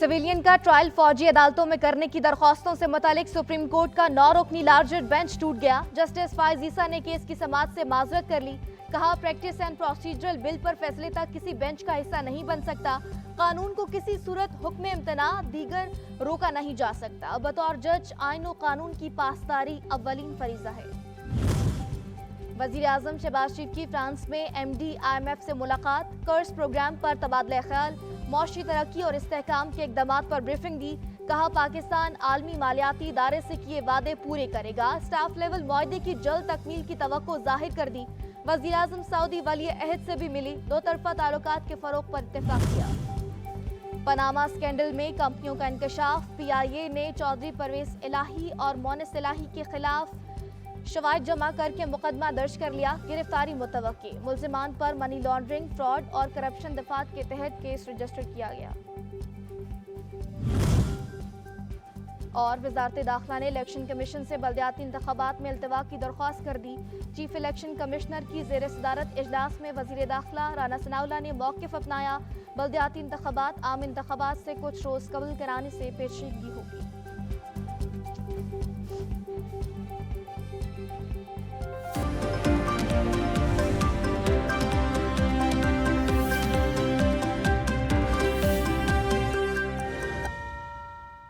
Civilian का trial फौजी अदालतों में करने की दरख्वास्तों से मुतालिक सुप्रीम कोर्ट का 9 रुकनी लार्जर बेंच टूट गया। जस्टिस फाइज ईसा ने केस की समाअत से माजरत कर ली। कहा, प्रैक्टिस एंड प्रोसीजरल बिल पर फैसले तक किसी बेंच का हिस्सा नहीं बन सकता। कानून को किसी सूरत हुक्म इम्तना दीगर रोका नहीं जा सकता। बतौर जज आईन और कानून की पासदारी अव्वलीन फरीजा है। वजीर आजम शहबाज शरीफ की फ्रांस में MD IMF से मुलाकात, कर्ज प्रोग्राम पर तबादला ख्याल, मौशी तरक्की और इस्तेहकाम के इक़दामात पर ब्रीफिंग दी। कहा, पाकिस्तान आलमी मालियाती इदारे से किए वादे पूरे करेगा। स्टाफ लेवल मुआहदे की जल्द तकमील की तवक्को जाहिर कर दी। वजीर आजम सऊदी वली अहद से भी मिली, दो तरफा ताल्लुकात के फरोग पर इत्तेफाक किया। पनामा स्कैंडल में कंपनियों का इंकशाफ, PIA ने चौधरी परवेज इलाही और मोनिस इलाही के खिलाफ शवाहिद जमा करके मुकदमा दर्ज कर लिया। गिरफ्तारी मुतवक्की। मुल्जिमान पर मनी लॉन्ड्रिंग, फ्रॉड और करप्शन दफात के तहत केस रजिस्टर किया गया। और वजारत दाखिला ने इलेक्शन कमीशन से बल्दियाती इंतखाबात में इल्तवा की दरख्वास्त कर दी। चीफ इलेक्शन कमिश्नर की जेर सदारत इजलास में वजीर दाखिला राना सनाउल्लाह ने मौक़िफ़ अपनाया। बल्दियाती इंतखाबात आम इंतखाबात से कुछ रोज़ कबल कराने से पेचीदगी होगी।